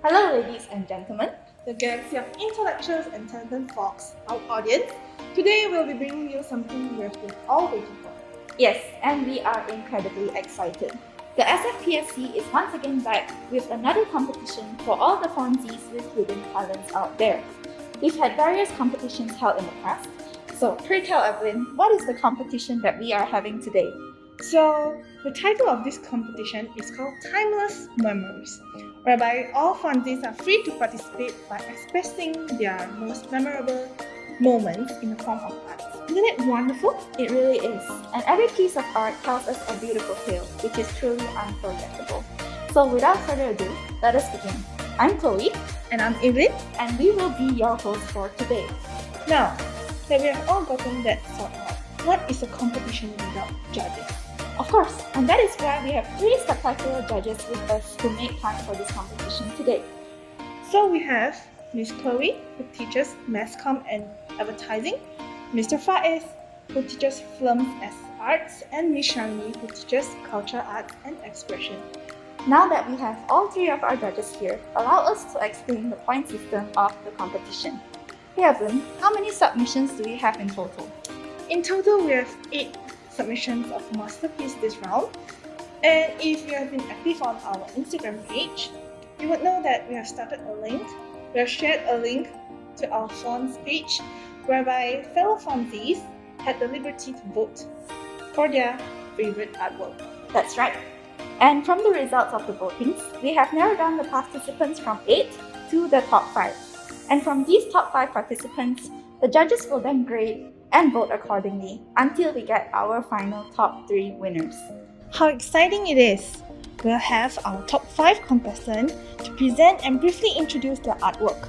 Hello, ladies and gentlemen. The galaxy of intellectuals and talented folks, our audience. Today we'll be bringing you something we have been all waiting for. Yes, and we are incredibly excited. The SFPSC is once again back with another competition for all the Fonzies with hidden talents out there. We've had various competitions held in the past, so pray tell Evelyn, what is the competition that we are having today? So, the title of this competition is called Timeless Memories, whereby all fundies are free to participate by expressing their most memorable moments in the form of art. Isn't it wonderful? It really is. And every piece of art tells us a beautiful tale, which is truly unforgettable. So without further ado, let us begin. I'm Chloe, And I'm Evelyn. and we will be your host for today. Now, that we have all gotten that sorted out, what is a competition without judges? Of course, and that is why we have three spectacular judges with us who made time for this competition today. So we have Miss Chloe, who teaches mass comm and advertising, Mr. Faiz, who teaches films as arts, and Miss Sharmi, who teaches culture, arts, and expression. Now that we have all three of our judges here, allow us to explain the point system of the competition. Hey Evelyn, how many submissions do we have in total? In total, we have 8 submissions of masterpiece this round. And if you have been active on our Instagram page, you would know that we have started a link. We have shared a link to our Fonts page, whereby fellow Fonzies had the liberty to vote for their favorite artwork. That's right. And from the results of the votings, we have narrowed down the participants from 8 to the top 5. And from these top 5 participants, the judges will then grade and vote accordingly until we get our final top 3 winners. How exciting it is! We'll have our top 5 contestants to present and briefly introduce their artwork,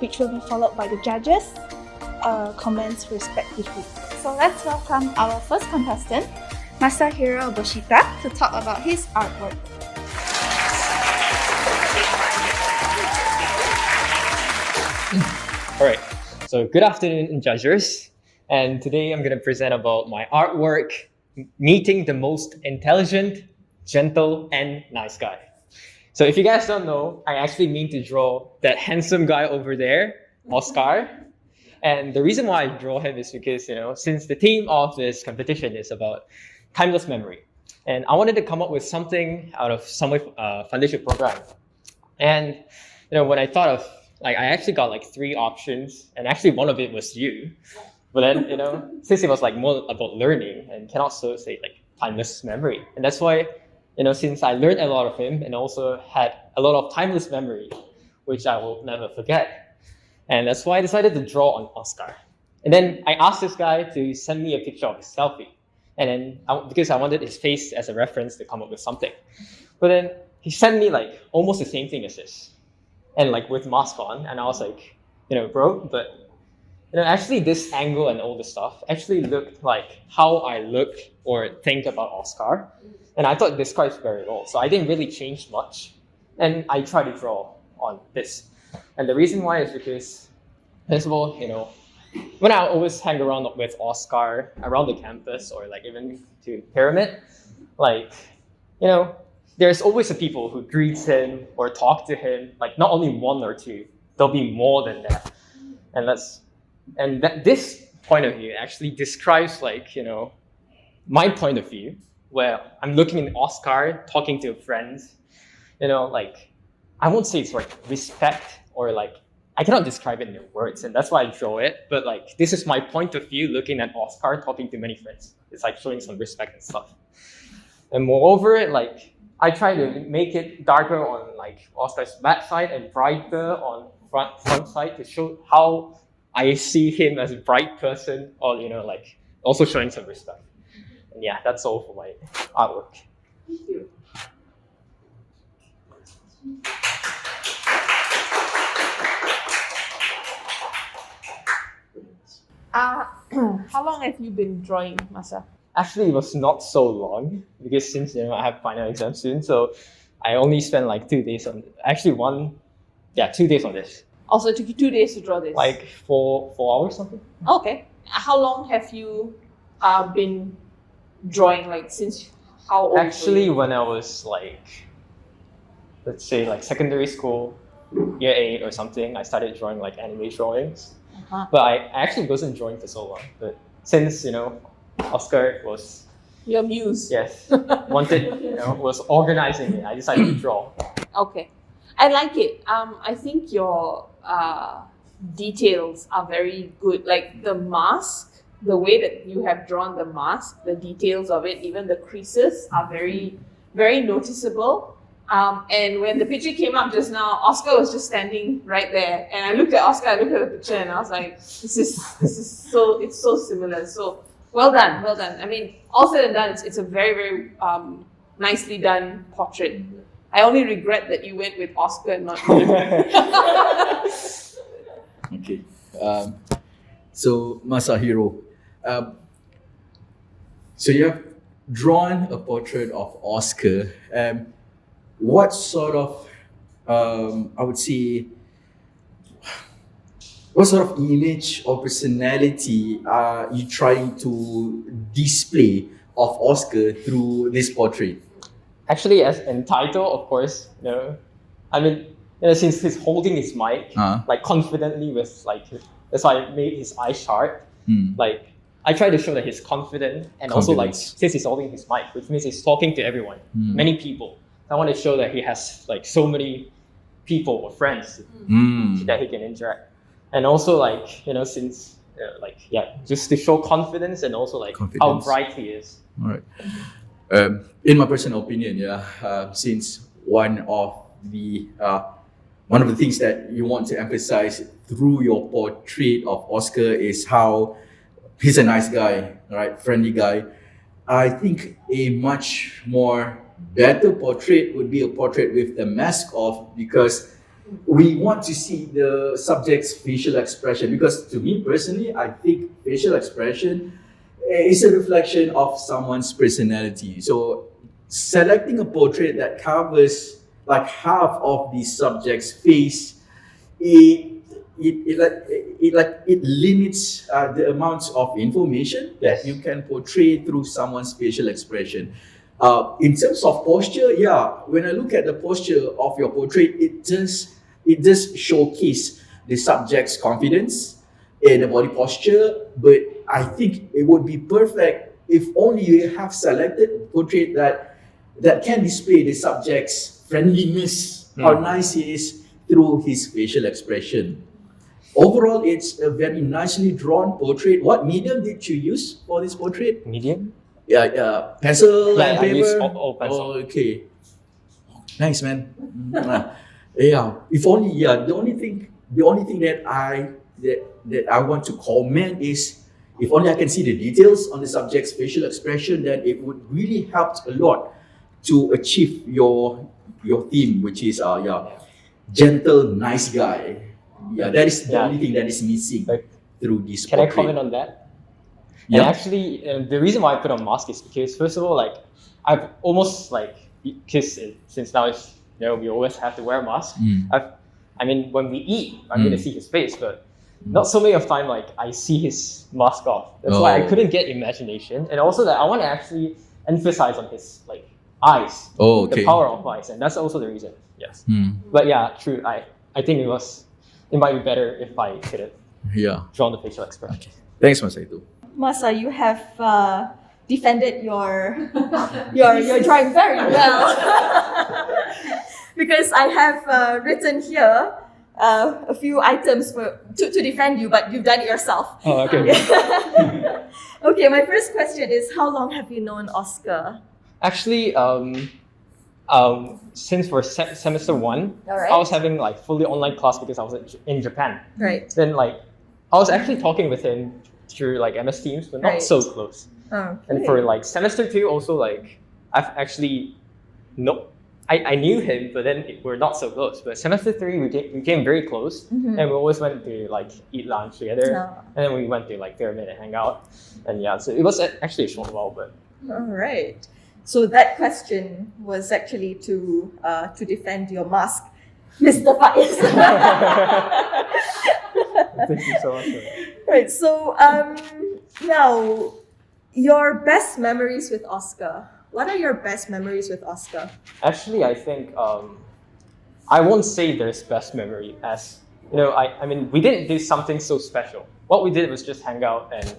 which will be followed by the judges' comments respectively. So let's welcome our first contestant, Masahiro Boshita, to talk about his artwork. Alright, so good afternoon, judges. And today I'm going to present about my artwork, Meeting the Most Intelligent, Gentle, and Nice Guy. So if you guys don't know, I actually mean to draw that handsome guy over there, Oscar. And the reason why I draw him is because, since the theme of this competition is about timeless memory, and I wanted to come up with something out of some foundation program. And, when I thought of, I actually got 3 options, and actually one of it was you. But then, since it was more about learning and can also say timeless memory. And that's why, since I learned a lot of him and also had a lot of timeless memory, which I will never forget. And that's why I decided to draw on Oscar. And then I asked this guy to send me a picture of his selfie. And then, because I wanted his face as a reference to come up with something. But then he sent me almost the same thing as this. And with mask on. And I was like, bro, but actually this angle and all this stuff actually looked like how I look or think about Oscar. And I thought it describes very well. So I didn't really change much. And I tried to draw on this. And the reason why is because, first of all, when I always hang around with Oscar around the campus or even to Pyramid, there's always the people who greets him or talk to him, not only one or two, there'll be more than that. And this point of view actually describes my point of view, where I'm looking at Oscar talking to friends, I won't say it's respect or I cannot describe it in words, and that's why I draw it. But this is my point of view looking at Oscar talking to many friends. It's showing some respect and stuff. And moreover, I try to make it darker on Oscar's back side and brighter on front side to show how I see him as a bright person, or also showing some respect. And yeah, that's all for my artwork. Thank you. How long have you been drawing, Masa? Actually, it was not so long because since I have final exam soon, so I only spent 2 days on. Actually, 2 days on this. Also, it took you 2 days to draw this. 4 hours something. Okay. How long have you been drawing? Since how old? Actually, when I was let's say secondary school, year 8 or something, I started drawing like anime drawings. Uh-huh. But I actually wasn't drawing for so long. But since, Oscar was, Your muse. yes, was organizing it, I decided to draw. Okay. I like it. I think your details are very good. Like the mask, the way that you have drawn the mask, the details of it, even the creases are very, very noticeable. And when the picture came up just now, Oscar was just standing right there. And I looked at Oscar, I looked at the picture, and I was like, it's so similar. So well done, well done. I mean, all said and done, it's a very, very nicely done portrait. I only regret that you went with Oscar and not me. Okay. So Masahiro, so you have drawn a portrait of Oscar. What sort of, I would say, what sort of image or personality are you trying to display of Oscar through this portrait? Actually, as in title, of course, since he's holding his mic, like confidently with that's why I made his eye sharp. Like, I try to show that he's confident and also like, Confidence. since he's holding his mic, which means he's talking to everyone, many people. I want to show that he has like so many people or friends that he can interact. And also since just to show confidence and also like how Confidence. bright he is. All right. In my personal opinion, since one of the things that you want to emphasize through your portrait of Oscar is how he's a nice guy, right? Friendly guy. I think a much more better portrait would be a portrait with the mask off, because we want to see the subject's facial expression. Because to me personally, I think facial expression is a reflection of someone's personality. So selecting a portrait that covers like half of the subject's face, it limits the amounts of information that you can portray through someone's facial expression. In terms of posture, when I look at the posture of your portrait, it does showcase the subject's confidence in the body posture. But I think it would be perfect if only you have selected a portrait that can display the subject's friendliness, how nice he is through his facial expression. Overall, it's a very nicely drawn portrait. What medium did you use for this portrait? Medium? Pencil and I paper. use all pencil. Oh, okay. Nice, man. If only, the only thing that I want to comment is, if only I can see the details on the subject's facial expression, then it would really help a lot to achieve your theme, which is gentle, nice guy. That is the only thing that is missing through this Can I portrait. comment on that? Yeah. And actually, the reason why I put on mask is because, first of all, I've almost because since now it's we always have to wear a mask. When we eat, I'm gonna see his face, but not so many of time I see his mask off. That's why I couldn't get imagination, and also that I want to actually emphasize on his eyes, Oh, okay. the power of eyes, and that's also the reason. Yes, but true. I think it might be better if I could have drawn the facial expression. Thanks, Masaito. Masa, you have defended your drawing very well. Because I have written here a few items to defend you, but you've done it yourself. Oh, okay. Okay, my first question is, how long have you known Oscar? Actually, since we're semester 1, Alright. I was having fully online class because I was in Japan. Right. Then I was actually talking with him through MS Teams, but not Right. so close. Okay. And for semester 2 also I've actually I knew him, but then we're not so close. But semester 3 we became very close, and we always went to eat lunch together, and then we went to Pyramid and hang out, and so it was actually a short while, but All right. So that question was actually to defend your mask, Mr. Faiz. thank you so much for that. Right. So now, your best memories with Oscar. What are your best memories with Oscar? Actually, I think I won't say there's best memory as, I mean, we didn't do something so special. What we did was just hang out and,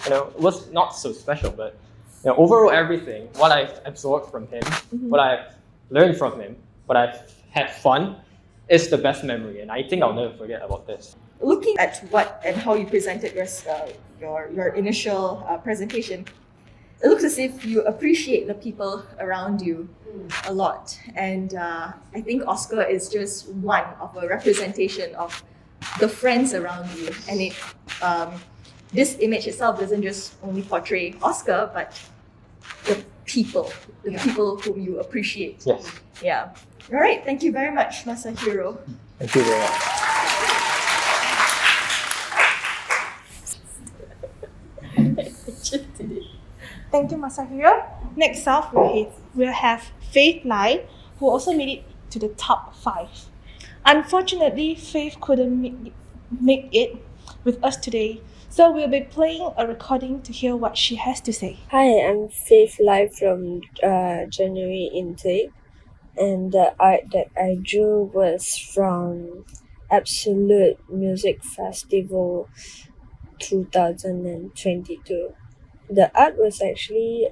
it was not so special, but, overall everything, what I've absorbed from him, what I've learned from him, what I've had fun is the best memory. And I think I'll never forget about this. Looking at what and how you presented your initial presentation, it looks as if you appreciate the people around you a lot. And I think Oscar is just one of a representation of the friends around you. And this image itself doesn't just only portray Oscar, but the people whom you appreciate. Yes. Yeah. All right. Thank you very much, Masahiro. Thank you very much. Thank you, Masahiro. Next up, we'll have Faith Lai, who also made it to the top 5. Unfortunately, Faith couldn't make it with us today, so we'll be playing a recording to hear what she has to say. Hi, I'm Faith Lai from January Intake, and the art that I drew was from Absolute Music Festival 2022. The art was actually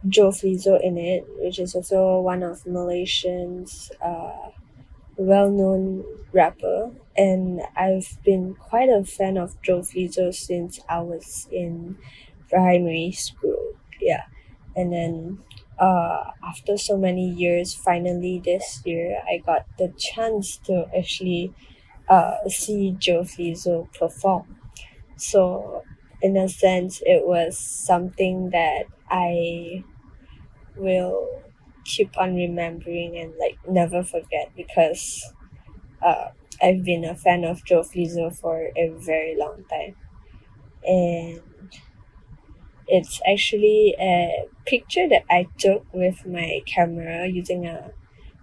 Joe Flizzo in it, which is also one of Malaysian's well-known rapper, and I've been quite a fan of Joe Flizzo since I was in primary school. Yeah, and then after so many years, finally this year I got the chance to actually see Joe Flizzo perform. So in a sense, it was something that I will keep on remembering and never forget, because I've been a fan of Joe Flizzo for a very long time. And it's actually a picture that I took with my camera using a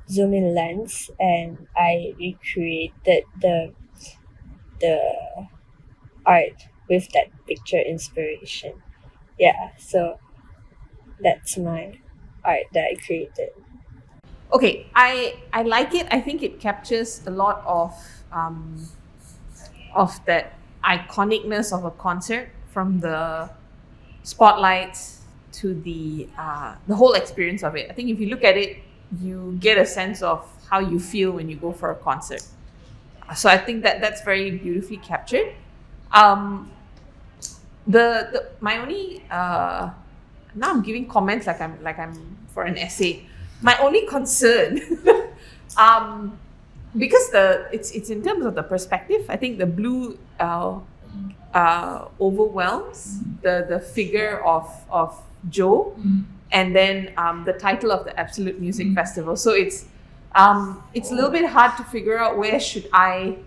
zoom in lens, and I recreated the art with that picture inspiration. Yeah, so that's my art that I created. Okay, I like it. I think it captures a lot of that iconicness of a concert, from the spotlights to the whole experience of it. I think if you look at it, you get a sense of how you feel when you go for a concert. So I think that's very beautifully captured. My only now I'm giving comments like I'm for an essay. My only concern, because it's in terms of the perspective. I think the blue overwhelms the figure of Joe, and then the title of the Absolute Music Festival. So it's a little bit hard to figure out where should I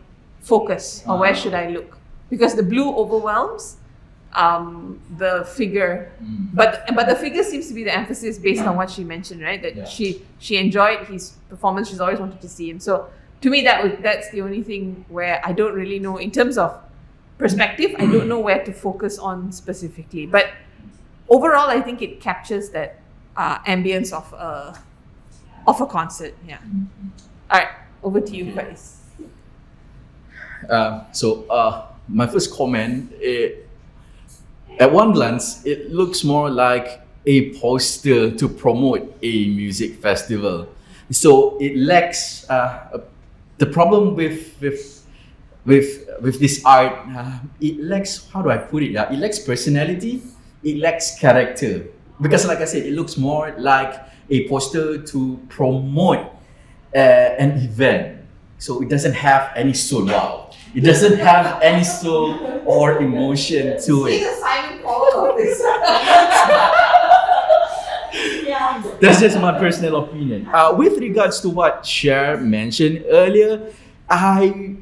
focus or where should I look, because the blue overwhelms the figure, but the figure seems to be the emphasis based on what she mentioned, right? That she enjoyed his performance. She's always wanted to see him. So to me, that's the only thing where I don't really know in terms of perspective. I don't know where to focus on specifically, but overall, I think it captures that ambience of a concert. Yeah. All right, over to you, Faiz. My first comment. At one glance, it looks more like a poster to promote a music festival. So it lacks the problem with this art. It lacks, how do I put it? It lacks personality. It lacks character, because, like I said, it looks more like a poster to promote an event. So it doesn't have any soul. Wow. It doesn't have any soul or emotion to it. That's just my personal opinion. With regards to what Cher mentioned earlier, I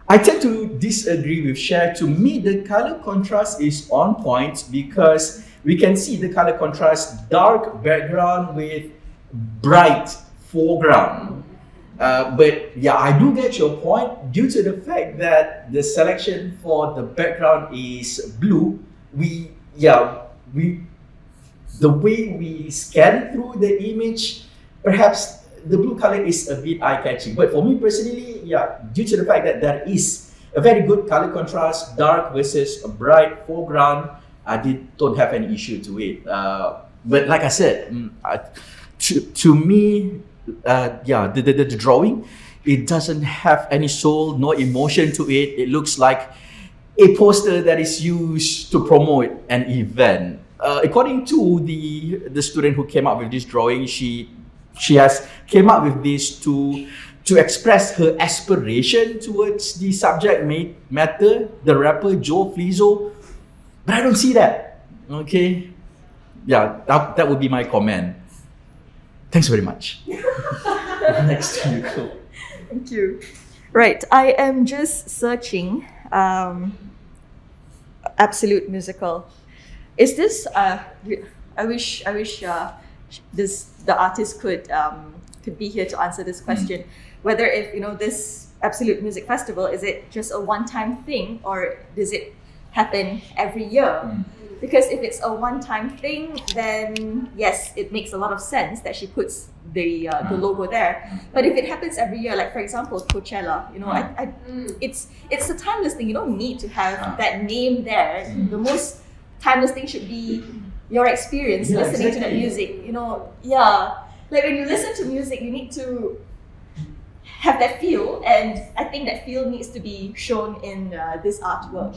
tend to disagree with Cher. To me, the color contrast is on point, because we can see the color contrast, dark background with bright foreground. But yeah, I do get your point. Due to the fact that the selection for the background is blue, the way we scan through the image, perhaps the blue color is a bit eye-catching. But for me personally, yeah, due to the fact that there is a very good color contrast, dark versus a bright foreground, don't have any issue to it. But like I said, to me, the drawing, it doesn't have any soul, no emotion to it. It looks like a poster that is used to promote an event. According to the student who came up with this drawing, she has came up with this to express her aspiration towards the subject matter, the rapper Joe Flizzo. But I don't see that. Okay, yeah, that would be my comment. Thanks very much. Next to you, Chloe. Thank you. Right, I am just searching Absolute Musical. Is this? I wish the artist could be here to answer this question. Whether if this Absolute Music Festival, is it just a one-time thing or does it happen every year? Because if it's a one-time thing, then yes, it makes a lot of sense that she puts the logo there. But if it happens every year, like for example Coachella, it's a timeless thing. You don't need to have that name there. The most timeless thing should be your experience listening to that music. Like when you listen to music, you need to have that feel, and I think that feel needs to be shown in this artwork.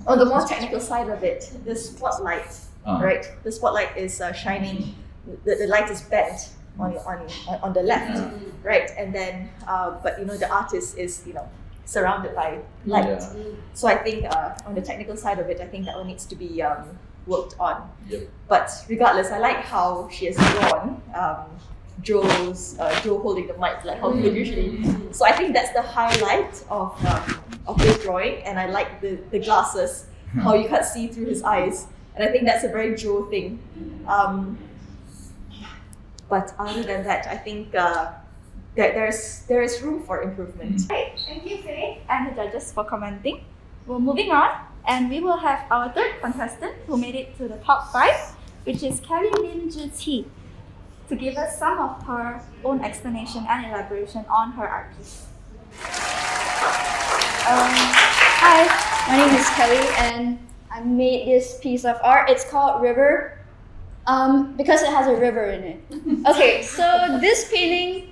On the more technical side of it, the spotlight, right? The spotlight is shining. The light is bent on the left, right? And then, but the artist is surrounded by light. Yeah. So I think on the technical side of it, I think that one needs to be worked on. Yep. But regardless, I like how she has drawn Joe holding the mic, like how he would usually. So I think that's the highlight of this drawing, and I like the glasses, how you can't see through his eyes, and I think that's a very Joe thing. But other than that, I think that there is room for improvement. Right, thank you, Faye, and the judges for commenting. We're moving on, and we will have our third contestant who made it to the top 5, which is Kelly Lin Zhi, to give us some of her own explanation and elaboration on her art piece. Hi, my name is Kelly, and I made this piece of art. It's called River, because it has a river in it. Okay, so this painting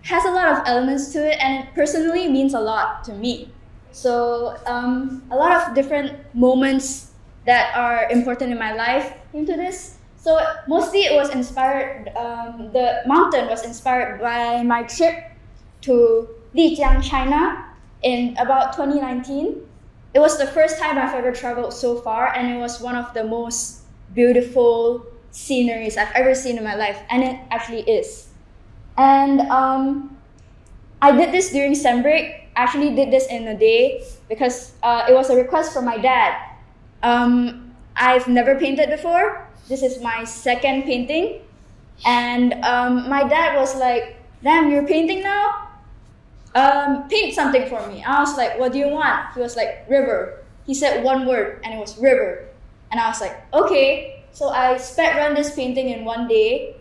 has a lot of elements to it, and it personally means a lot to me. So a lot of different moments that are important in my life into this. So mostly it was inspired, the mountain was inspired by my trip to Lijiang, China in about 2019. It was the first time I've ever traveled so far, and it was one of the most beautiful sceneries I've ever seen in my life, and it actually is. And I did this during sem break. I actually did this in a day because it was a request from my dad. I've never painted before. This is my second painting, and my dad was like, "Damn, you're painting now? Paint something for me." I was like, "What do you want?" He was like, "River." He said one word, and it was river. And I was like, "Okay." So I sped run this painting in one day.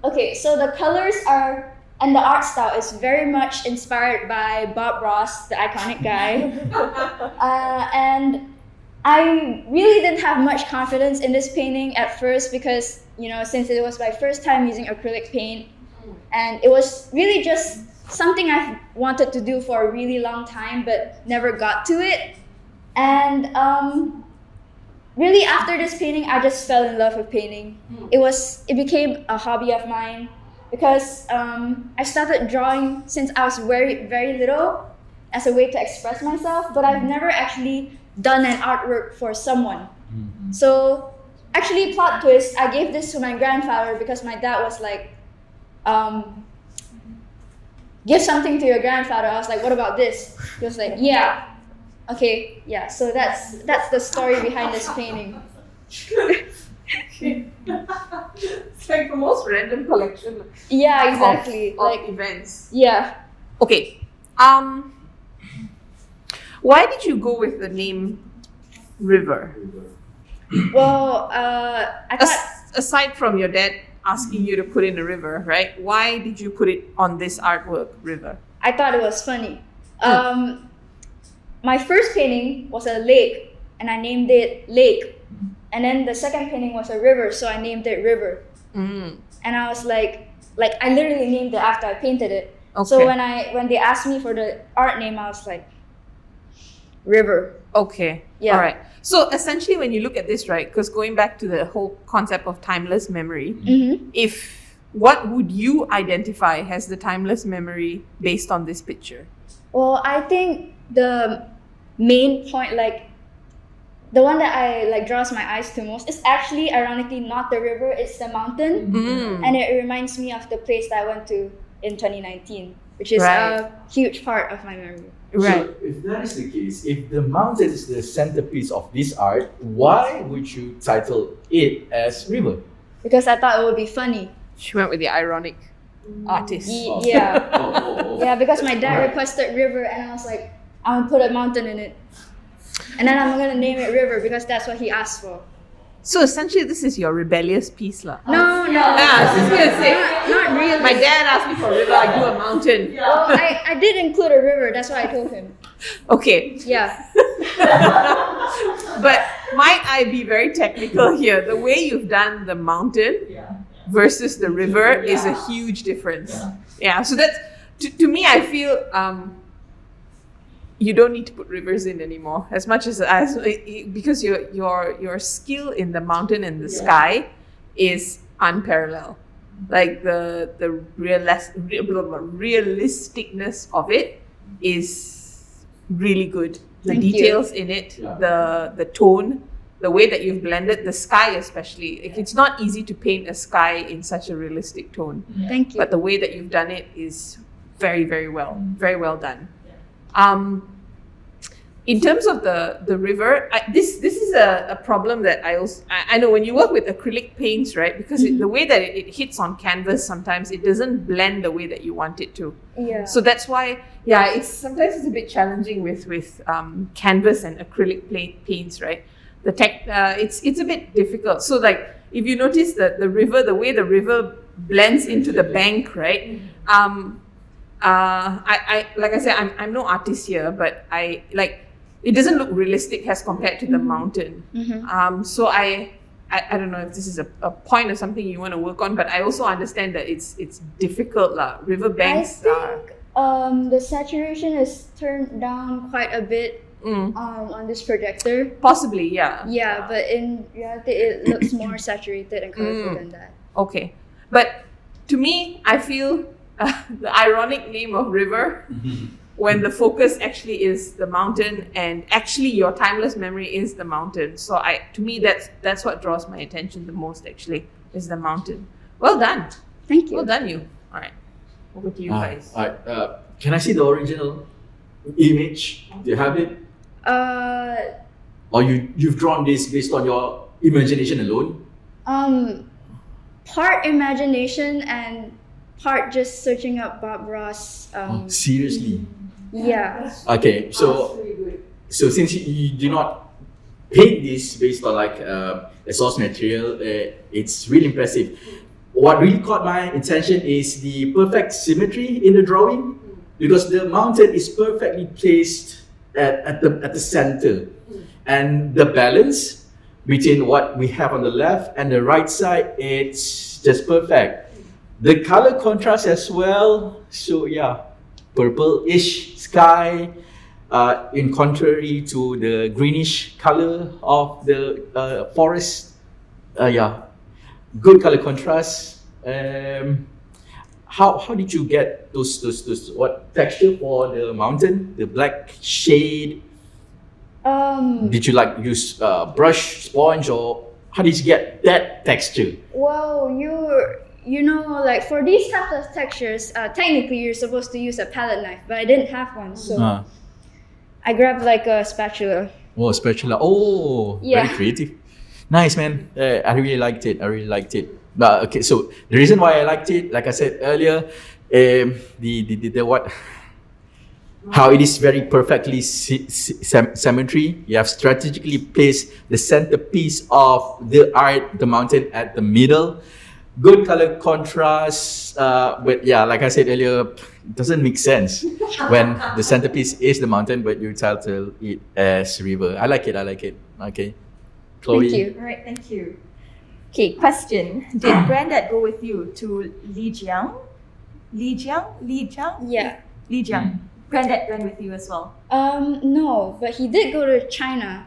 Okay, so the colors are, and the art style is very much inspired by Bob Ross, the iconic guy. And I really didn't have much confidence in this painting at first because, since it was my first time using acrylic paint, and it was really just something I've wanted to do for a really long time but never got to it. And really after this painting, I just fell in love with painting. It became a hobby of mine because I started drawing since I was very, very little as a way to express myself, but I've never actually done an artwork for someone. So actually, plot twist, I gave this to my grandfather because my dad was like, give something to your grandfather. I was like, what about this? He was like, yeah. Okay, yeah, so that's the story behind this painting. It's like the most random collection. Yeah, exactly. Of events. Yeah. Okay. Why did you go with the name River? Well, I thought Aside from your dad asking you to put in a river, right? Why did you put it on this artwork, river? I thought it was funny. My first painting was a lake, and I named it Lake. And then the second painting was a river, so I named it River. Mm. And I was like I literally named it after I painted it. Okay. So when they asked me for the art name, I was like, River. Okay. Yeah. All right. So essentially, when you look at this, right, because going back to the whole concept of timeless memory, what would you identify as the timeless memory based on this picture? Well, I think the main point, like the one that I draws my eyes to most, is actually ironically not the river, it's the mountain. And it reminds me of the place that I went to in 2019, which is Right. a huge part of my memory. Right. So if that is the case, if the mountain is the centerpiece of this art, why would you title it as River? Because I thought it would be funny. She went with the ironic artist. Yeah. Oh. Yeah, because my dad Alright. requested river, and I was like, I'm gonna put a mountain in it. And then I'm gonna name it River because that's what he asked for. So essentially, this is your rebellious piece, lah. No. I was just gonna say, Not really. my dad asked me for river, I do a mountain. Well, I did include a river, that's what I told him. Okay, Yeah. but might I be very technical here? The way you've done the mountain versus the river is a huge difference. Yeah, so that's to me. I feel you don't need to put rivers in anymore as much as because your skill in the mountain and the sky is unparalleled. Like the realisticness of it is really good. The Thank you. details in it, the tone, the way that you've blended the sky, especially. It's not easy to paint a sky in such a realistic tone. Thank you. But the way that you've done it is very, very well done. In terms of the river, this is a problem that I know when you work with acrylic paints, right? Because the way that it hits on canvas, sometimes it doesn't blend the way that you want it to. Yeah. So that's why, sometimes it's a bit challenging with canvas and acrylic paints, right? It's a bit difficult. So like if you notice that the way the river blends into the bank, right? I like I said, I'm no artist here, but it doesn't look realistic as compared to the mountain. So I don't know if this is a point or something you want to work on, but I also understand that it's difficult lah. River banks I think the saturation is turned down quite a bit on this projector. possibly, yeah. Yeah, but in reality, it looks more saturated and colorful than that. Okay, but to me, I feel the ironic name of river when the focus actually is the mountain, and actually your timeless memory is the mountain. So to me, that's what draws my attention the most. Actually, is the mountain. Well done. Thank you. Well done, you. All right, over to you guys. Can I see the original image? Do you have it? Or you've drawn this based on your imagination alone? Part imagination and part just searching up Bob Ross. Seriously? Yeah. Okay, so since you do not paint this based on the source material, it's really impressive. What really caught my attention is the perfect symmetry in the drawing, because the mountain is perfectly placed at the center, and the balance between what we have on the left and the right side, it's just perfect. The color contrast as well, so yeah, purple-ish sky, in contrary to the greenish color of the forest. Good color contrast. How did you get those what texture for the mountain? The black shade. Did you use brush, sponge, or how did you get that texture? Well, you know, like for these types of textures, technically you're supposed to use a palette knife, but I didn't have one, so I grabbed a spatula. Oh, spatula. Oh, Yeah. very creative. Nice, man. I really liked it. Okay, so the reason why I liked it, like I said earlier, how it is very perfectly symmetry. You have strategically placed the centerpiece of the art, the mountain, at the middle. good color contrast, but yeah, like I said earlier, it doesn't make sense when the centerpiece is the mountain, but you title it as river. I like it. Okay, Chloe. Thank you. All right, thank you. Okay, question. Did Granddad go with you to Lijiang? Yeah. Lijiang. Granddad went with you as well. No, but he did go to China,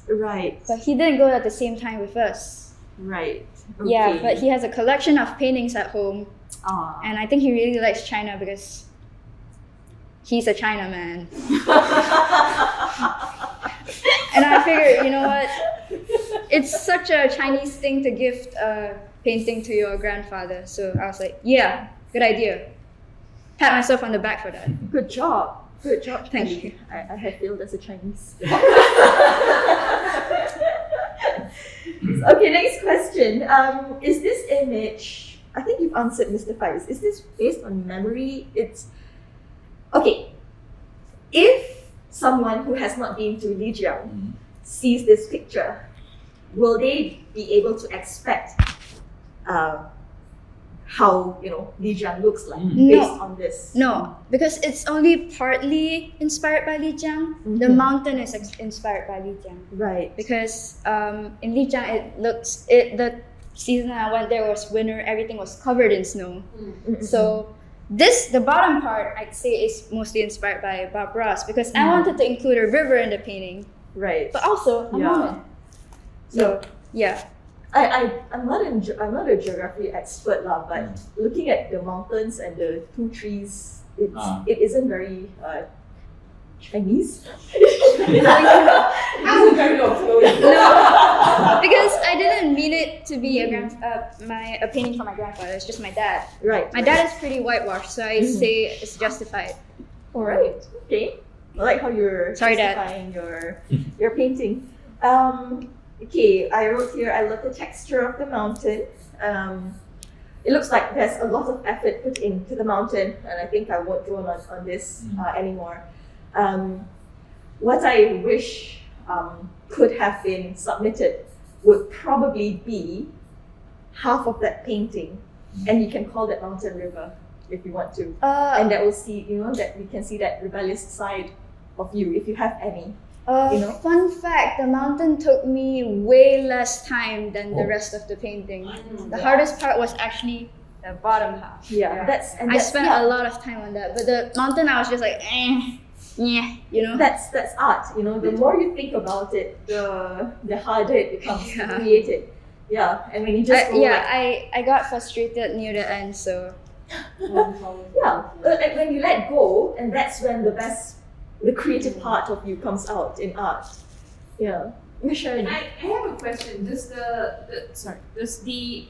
Right, but he didn't go at the same time with us. right. Yeah, Okay. but he has a collection of paintings at home, Ah. and I think he really likes China because he's a Chinaman. And I figured, you know what? It's such a Chinese thing to gift a painting to your grandfather. So I was like, yeah, good idea. Pat myself on the back for that. Good job. Good job. Thank Kelly. you. I have failed as a Chinese. Okay, next question. Is this image, I think you've answered Mr. Faiz. Is this based on memory? It's okay. If someone who has not been to Lijiang sees this picture, will they be able to expect how Lijiang looks like based on this? No, because it's only partly inspired by Lijiang. The mountain is inspired by Lijiang. Right. Because in Lijiang, the season I went there was winter, everything was covered in snow. So the bottom part, I'd say, is mostly inspired by Bob Ross because I wanted to include a river in the painting, Right. but also a mountain. So yeah. I'm not a geography expert lah, but looking at the mountains and the two trees, it isn't very Chinese. It isn't very Chloe. No, because I didn't mean it to be a painting for my grandfather. It's just my dad. Right. My dad is pretty whitewashed, so I say it's justified. All right. Okay. I like how you're Sorry, Dad. justifying your painting. Okay, I wrote here, I love the texture of the mountain. It looks like there's a lot of effort put into the mountain, and I think I won't dwell on this anymore. What I wish could have been submitted would probably be half of that painting, and you can call that mountain river if you want to. And that will see, that we can see that rebellious side of you if you have any. Fun fact, the mountain took me way less time than the rest of the painting. The hardest part was actually the bottom half. I I spent a lot of time on that, but the mountain I was just like, yeah, That's art. The more you think about it, the harder it becomes to create it. Yeah, and when you just go I got frustrated near the end, so and when you let go, and that's when the creative part of you comes out in art. Yeah. Sharon. I have a question. Does the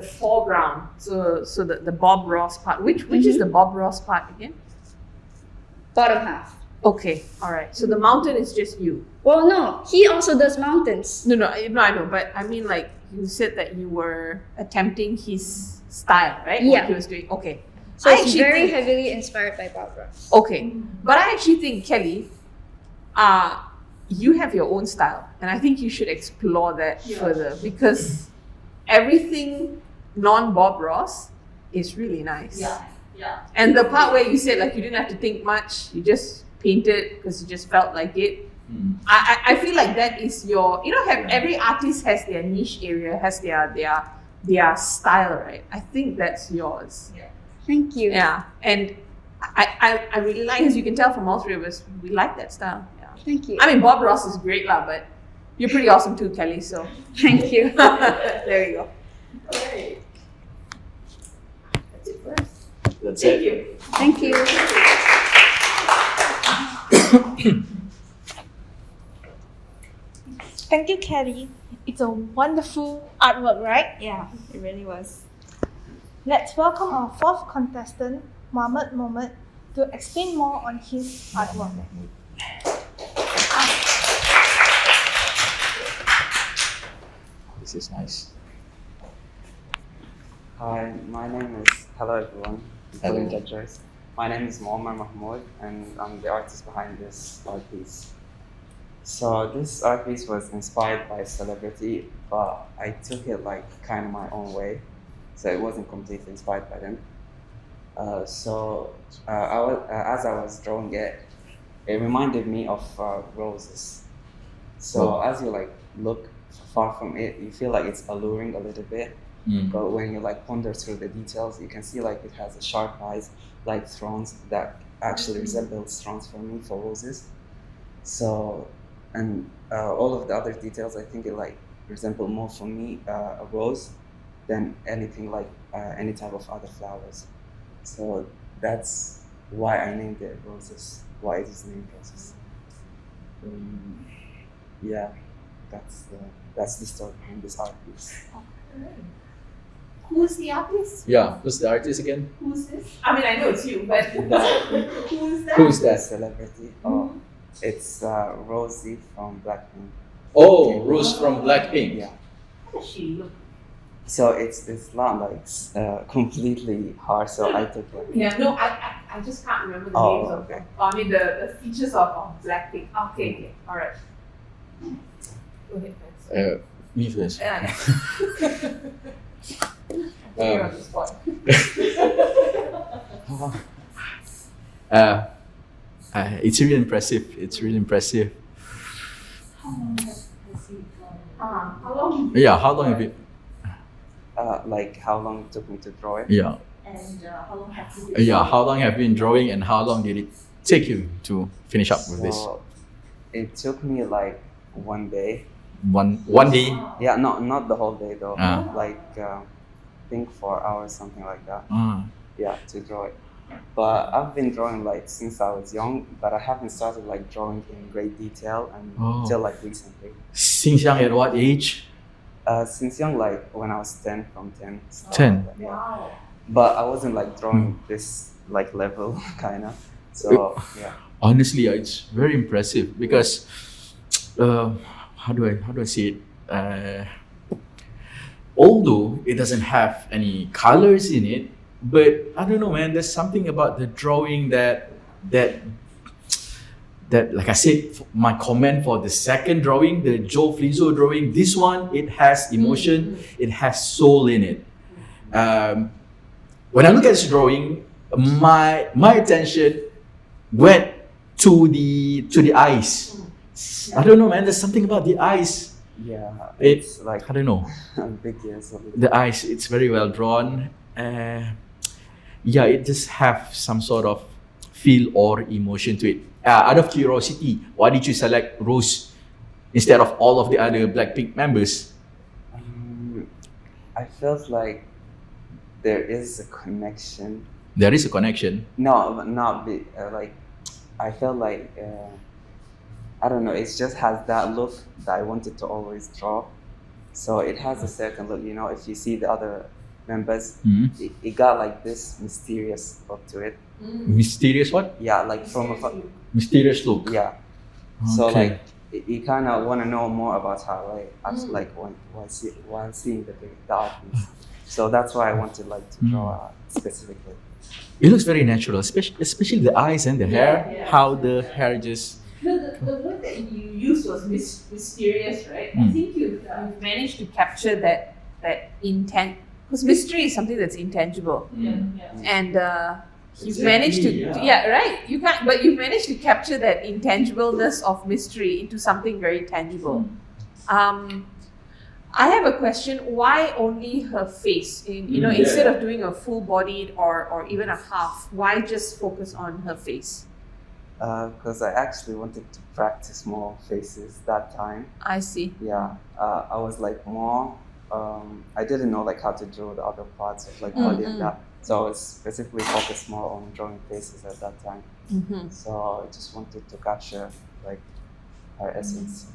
foreground, so the Bob Ross part, which is the Bob Ross part again? bottom half. Okay, all right. So the mountain is just you. Well, no, he also does mountains. No, I know, but I mean, like you said that you were attempting his style, right? Yeah. What he was doing. Okay. So I it's actually very think- heavily inspired by Bob Ross. Okay, but I actually think Kelly, you have your own style, and I think you should explore that further because everything non-Bob Ross is really nice. Yeah. And the part where you said like you didn't have to think much, you just painted because you just felt like it. I feel like that is your, every artist has their niche area, has their style, right? I think that's yours. Thank you. Yeah, and I really like, as you can tell from all three of us, we like that style. Yeah. Thank you. I mean, Bob Ross is great, lah, but you're pretty awesome too, Kelly. So Thank you. there you go. Alright. That's it first. That's Thank it. you. Thank you. Thank you, Kelly. It's a wonderful artwork, right? Yeah, it really was. Let's welcome our fourth contestant, Mohammed Mohammed, to explain more on his artwork. This is nice. Hi, my name is, hello everyone, including Hello. judges. My name is Mohammad Mahmoud and I'm the artist behind this art piece. So this art piece was inspired by a celebrity, but I took it like kind of my own way. so it wasn't completely inspired by them. As I was drawing it, it reminded me of roses. So as you like look far from it, you feel like it's alluring a little bit. But when you like ponder through the details, you can see like it has a sharp eyes, like thorns that actually resembles thorns for me for roses. So, and all of the other details, I think it like resemble more for me a rose than anything like any type of other flowers. So that's why I named it roses. Why it is named roses. Yeah, that's the story behind this art piece. Who's the artist? Yeah, who's the artist again? Who's this? I mean, I know it's you, but who's that? Who's The that? celebrity? Oh, it's Rosie from Blackpink. Oh, Rose from Blackpink. Yeah. How does she look? So it's not like completely hard. So I took like. Yeah, no, I just can't remember the Oh, names of okay. them. I mean, the features of Blackpink. Okay, all right. Go ahead, guys. Me first. Yeah, Um, you're on the spot. It's really impressive. It's really impressive. How long? Yeah, how long have you? Like how long it took me to draw it? Yeah, And how long have you yeah. How long have you been drawing, and how long did it take you to finish up with this? So it took me like one day. One day. Yeah, not the whole day though. Ah. Like I think 4 hours, something like that. Ah. Yeah, to draw it. But I've been drawing like since I was young, but I haven't started like drawing in great detail until like recently. Since young, at what age? Since young, like when I was 10, from 10. stuff 10. like that, yeah. But I wasn't like drawing this like level kind of. So yeah. Honestly, it's very impressive because, how do I say it? Although it doesn't have any colors in it, but I don't know, man. There's something about the drawing that like I said, my comment for the second drawing, the Joe Flizzo drawing, this one, it has emotion, it has soul in it. When I look at this drawing, my attention went to the eyes. I don't know, man. There's something about the eyes. Yeah, It's it's like I don't know. big years of it. The eyes, it's very well drawn. Yeah, it just have some sort of feel or emotion to it. Out of curiosity, why did you select Rose instead of all of the other Blackpink members? I felt like there is a connection. There is a connection. No, not be, like I felt like I don't know. It just has that look that I wanted to always draw. So it has a certain look. You know, if you see the other members, it got like this mysterious look to it. Mysterious what? Yeah, like from a Mysterious look. yeah. So Okay. like you kind of want to know more about her, like like while seeing the art piece. So that's why I wanted like to draw specifically. It looks very natural, especially the eyes and the hair. How the hair just. The word that you used was mysterious, right? I think you've managed to capture that intent, because mystery is something that's intangible, and you've managed to right. You can't, but you've managed to capture that intangibleness of mystery into something very tangible. I have a question. Why only her face? Instead of doing a full bodied or even a half, why just focus on her face? Because I actually wanted to practice more faces that time. I see. Yeah, I was like more. I didn't know like how to draw the other parts of like body and that. So I was specifically focused more on drawing faces at that time. So I just wanted to capture like her essence.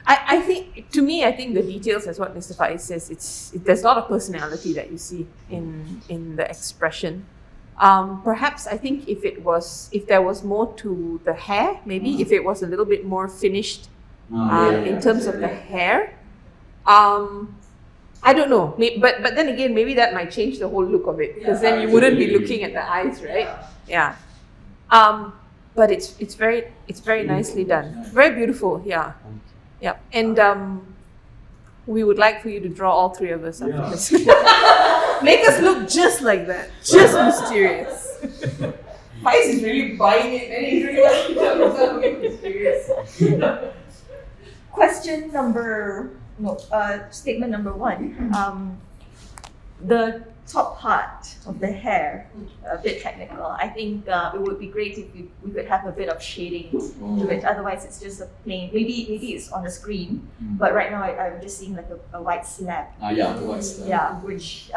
I think, to me, I think the details, as what Mr. Faiz says, there's a lot of personality that you see in the expression. Perhaps I think if there was more to the hair, maybe if it was a little bit more finished in terms of the hair. I don't know, but then again, maybe that might change the whole look of it, because then you wouldn't be looking at the eyes, right? Yeah. But it's very nicely done, very beautiful. Yeah. Yeah. And we would like for you to draw all three of us after this. Make us look just like that. Just mysterious. Faiz is really buying it and he's really like looking mysterious. Statement number 1. The top part of the hair, a bit technical. I think it would be great if we could have a bit of shading to it. Otherwise, it's just a plain. Maybe it's on the screen, but right now I'm just seeing like a white slab. Yeah, the white slab. Yeah, which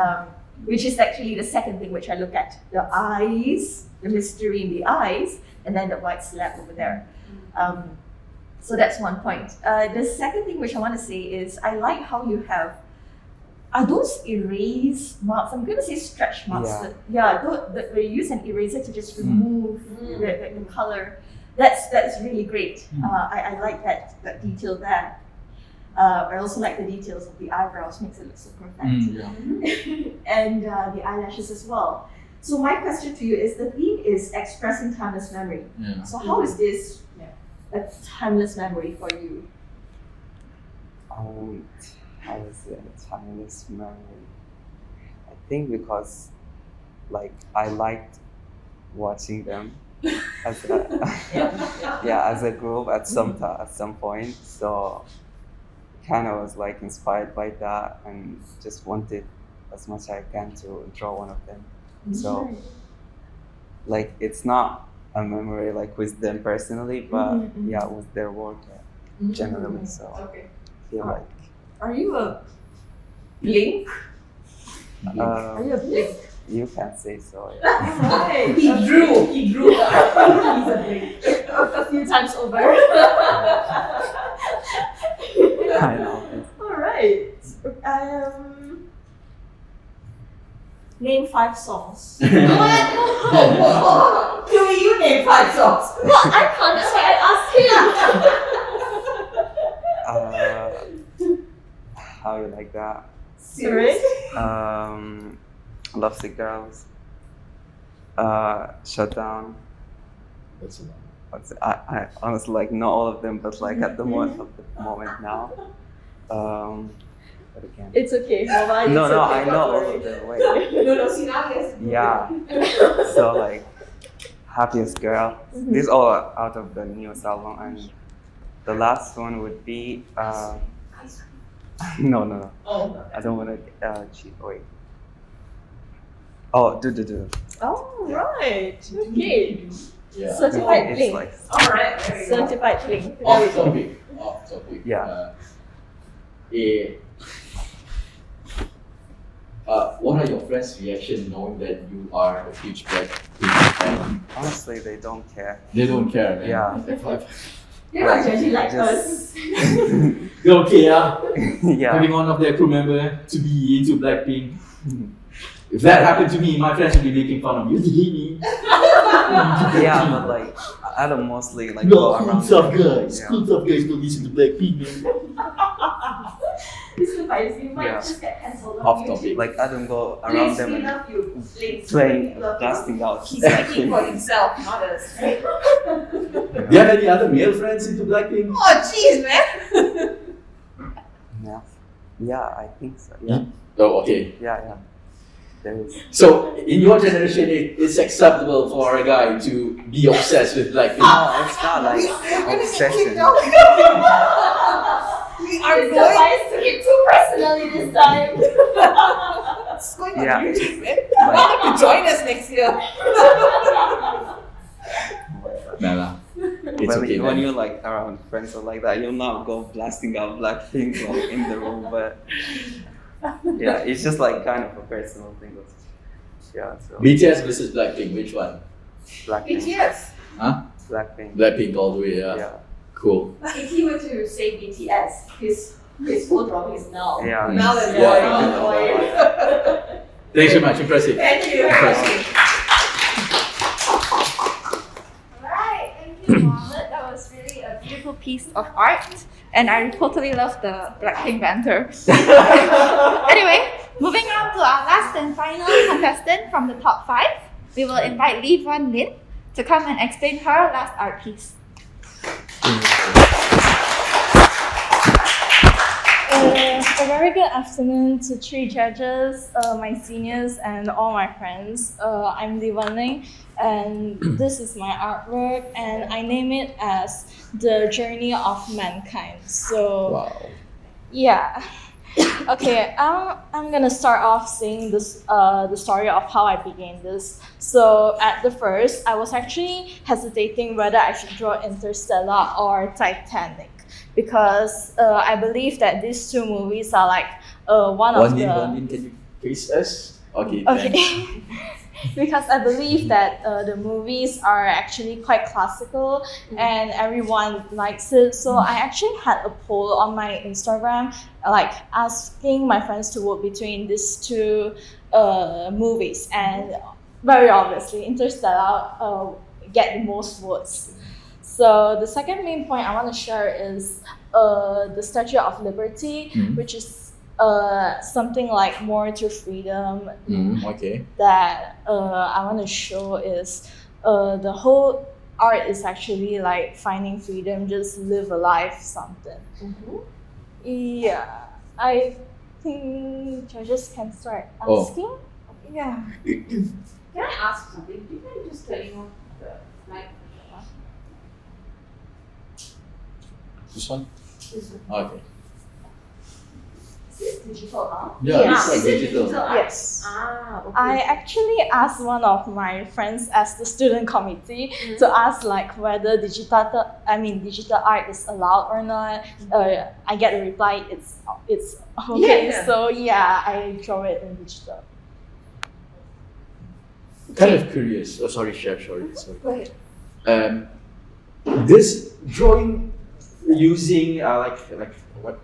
is actually the second thing which I look at: the eyes, the mystery in the eyes, and then the white slab over there. So that's one point. The second thing which I want to say is I like how you have. Are those erase marks? I'm going to say stretch marks. Yeah. But where you use an eraser to just remove the color. That's really great. I like that detail there. I also like the details of the eyebrows. Makes it look so perfect. And the eyelashes as well. So my question to you is: the theme is expressing timeless memory. Yeah. So how is this a timeless memory for you? How is it a timeless memory? I think because, like, I liked watching them as a group at some point. So, kind of was like inspired by that and just wanted as much as I can to draw one of them. So, like, it's not a memory like with them personally, but with their work generally. So, I feel like. Are you a blink? Are you a blink? You can say so. Yeah. He drew. He's a blink. A few times over. I know. All right. Name 5 songs. What? Can you name 5 songs? Well, I can't. That's why I asked him. How you like that? Serious? Lovesick Girls. Shutdown. That's a lot. I honestly like not all of them, but like at the moment now. But again. It's okay. Mama, No, it's okay, I know don't all worry. of them. Wait. No, see now he has to Yeah. So like, Happiest Girl. These all are out of the newest album, and the last one would be. No. Oh. I don't want to cheat. Wait. Oh, do. Oh, right. Okay. Yeah. Certified It's blink. like Alright. Certified blink. Off topic. Yeah. What are your friends' reaction knowing that you are a huge Blackpink fan? honestly, they don't care. They don't care, man. Yeah. You're not judging like Just- us. They don't care. Yeah. Having one of their crew member to be into Blackpink. If that happened to me, my friends would be making fun of me. You hate me. Yeah, but like I don't mostly like No, go cool around. tough guys. Yeah. Cool tough guys don't listen to Blackpink, man. Mr. Faiz, you might Yeah. just get cancelled on Off YouTube. topic. Like I don't go around Please, them we and love you. Please, playing, we love you. blasting out. He's speaking for himself, not us. Do you have any other male friends into Blackpink? Oh, jeez, man. Yeah, I think so. Yeah, Oh, okay. yeah. There is. So, in your generation, it's acceptable for a guy to be obsessed with Blackpink. No, it's not like obsession. We are Mr. going. Faiz took it too personally this time. It's going on Yeah. YouTube, man. Like, Why don't you join us next year? Nah. It's when, okay, when man. you're like around friends or like that, you'll not go blasting out Blackpink like in the room, but yeah, it's just like kind of a personal thing. Yeah, so BTS versus Blackpink, which one? Blackpink. BTS. Blackpink. Blackpink all the way, Yeah. Cool. If he were to say BTS, his whole drawing is now. Yeah. Now that Yeah. Thanks so much. Impressive. Thank you. Impressive. Alright, thank you, Mohammed. That was really a beautiful piece of art. And I totally love the Blackpink banter. Anyway, moving on to our last and final contestant from the top 5. We will invite Lee Von Lin to come and explain her last art piece. The very good afternoon to three judges, my seniors, and all my friends. I'm Li Wenling, and this is my artwork, and I name it as The Journey of Mankind. So, Wow. yeah. Okay, I'm gonna start off saying this the story of how I began this. So at the first, I was actually hesitating whether I should draw Interstellar or Titanic because I believe that these two movies are like one of the. One, can you face us? Okay. Okay. Because I believe that the movies are actually quite classical and everyone likes it. So I actually had a poll on my Instagram, like asking my friends to vote between these two movies, and very obviously Interstellar get the most votes. So the second main point I want to share is the Statue of Liberty, which is something like more to freedom Okay. that I want to show is the whole art is actually like finding freedom, just live a life, something. Yeah, I think judges can start asking. Yeah. Can I ask something? Do you mind just turning off the light? This one? This one. Okay. Is it digital, huh? Yeah, Yes. it's like digital. Yes. Okay. I actually asked one of my friends as the student committee to ask like whether digital art is allowed or not. I get a reply it's okay. Yeah. So yeah, I draw it in digital. Kind of curious. Oh, sorry, Chef. Sorry. Go ahead. This drawing using like what?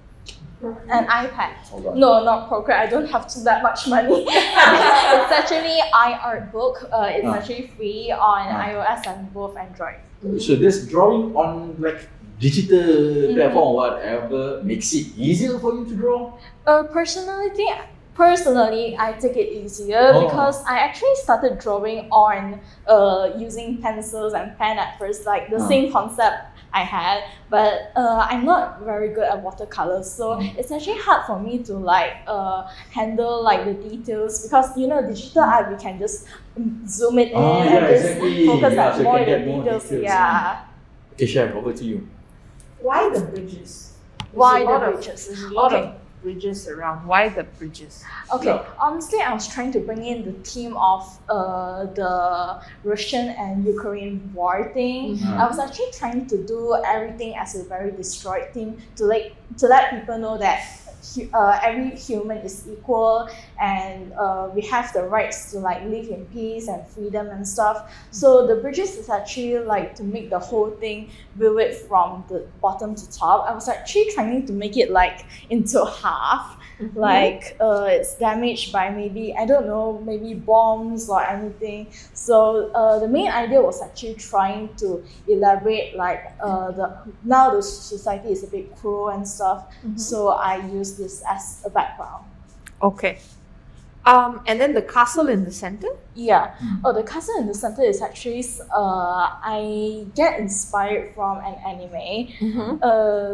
An iPad. Hold on. No, not Procreate. I don't have that much money. It's actually iArtBook. It's actually free on iOS and both Android. So this drawing on like digital platform or whatever makes it easier for you to draw? Personally, I take it easier because I actually started drawing on using pencils and pen at first, like the same concept I had, but I'm not very good at watercolors, so it's actually hard for me to like handle like the details because digital art we can just zoom it in and just exactly. focus Yeah, on so you more can the get more details. details. Yeah. Okay, Chef, over to you. Why the bridges? Why There's a lot the of- bridges? There's a lot Okay. of bridges around. Why the bridges? Okay, honestly, I was trying to bring in the theme of the Russian and Ukraine war thing. I was actually trying to do everything as a very destroyed theme to let people know that every human is equal and we have the rights to like live in peace and freedom and stuff. So the bridges is actually like to make the whole thing view it from the bottom to top. I was actually trying to make it like into half. Like it's damaged by maybe maybe bombs or anything. So the main idea was actually trying to elaborate like now the society is a bit cruel and stuff. So I use this as a background. Okay. And then the castle in the center? Yeah. Oh, the castle in the center is actually I get inspired from an anime.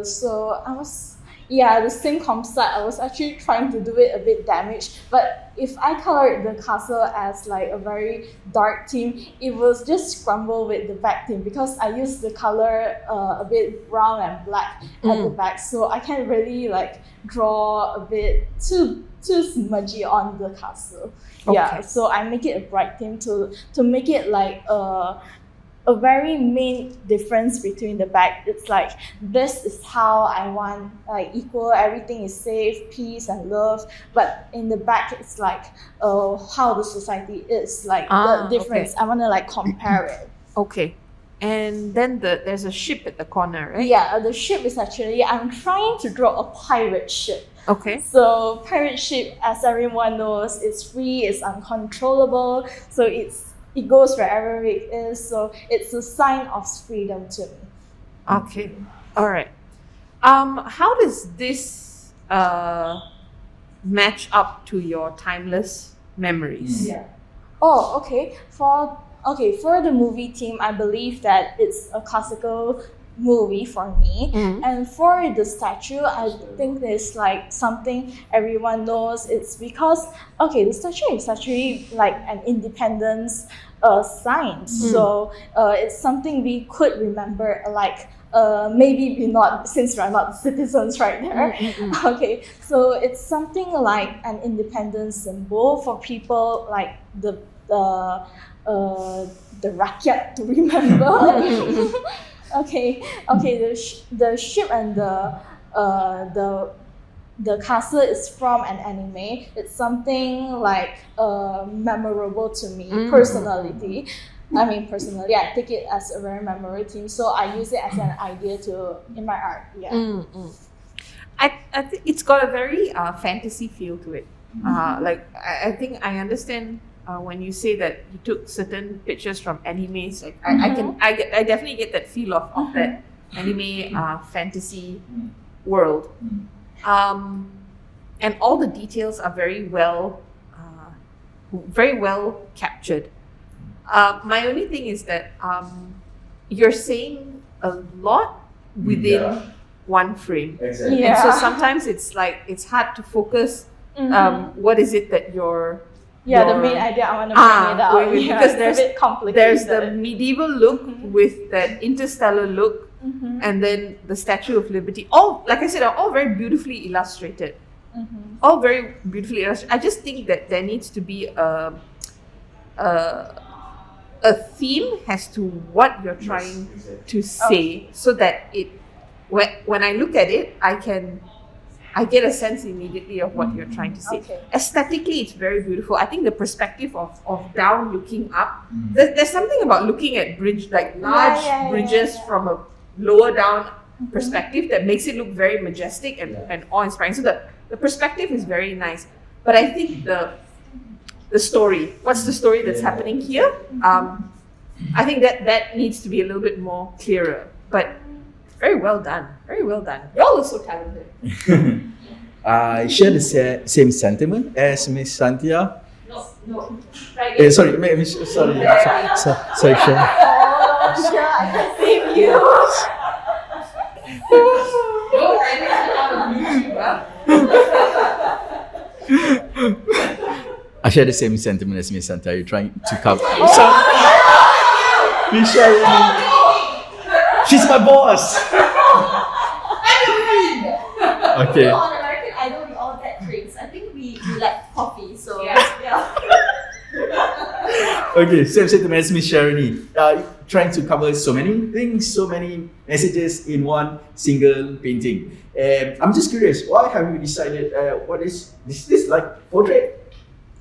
So I was the same concept. I was actually trying to do it a bit damaged, but if I colored the castle as like a very dark theme, it was just scramble with the back theme because I used the color a bit brown and black at the back, so I can't really like draw a bit too smudgy on the castle. Yeah, so I make it a bright theme to make it like a very main difference between the back. It's like this is how I want like equal, everything is safe, peace and love. But in the back it's like how the society is, like the difference. Okay. I wanna like compare it. Okay. And then there's a ship at the corner, right? Yeah, the ship is actually I'm trying to draw a pirate ship. Okay. So pirate ship, as everyone knows, is free, it's uncontrollable, so it goes wherever it is, so it's a sign of freedom to me. Okay. All right. How does this match up to your timeless memories? For the movie theme, I believe that it's a classical movie for me. Mm. And for the statue, I think it's like something everyone knows. It's because the statue is actually like an independence sign. So it's something we could remember, like maybe we not, since we're not citizens right there. Okay, so it's something like an independence symbol for people like the rakyat to remember. Okay. The ship and the castle is from an anime. It's something like memorable to me personally. Personally, I take it as a very memorable theme, so I use it as an idea in my art. Yeah. I think it's got a very fantasy feel to it. I think I understand when you say that you took certain pictures from animes. Like I definitely get that feel of that anime fantasy world. And all the details are very well captured. My only thing is that you're saying a lot within one frame. Exactly. And so sometimes it's like it's hard to focus. What is it that you're the main idea I want to bring it out. going with, because it's a bit complicated. there's the medieval look with that interstellar look, and then the Statue of Liberty. All, like I said, are all very beautifully illustrated. All very beautifully illustrated. I just think that there needs to be a theme as to what you're trying to say, so that it, when I look at it, I get a sense immediately of what you're trying to say. Aesthetically, it's very beautiful. I think the perspective of down looking up, there's something about looking at large bridges from a lower down perspective that makes it look very majestic and awe-inspiring. So the perspective is very nice. But I think the story, what's the story that's happening here? I think that needs to be a little bit more clearer. But very well done. Very well done. Y'all are so talented. I share the same sentiment as Miss Santia. No. Right. Sorry, sorry, Sharon. Oh, sure, I can save you. Don't write it out on YouTube, I share the same sentiment as Miss Santia. You're trying to cover. Miss Sharon. She's my boss. Okay. On American Idol, we all get drinks. I think we like coffee, so yeah. Okay, same sentiment as Miss Sharoni. Trying to cover so many things, so many messages in one single painting. I'm just curious, why have you decided? What is this like portrait?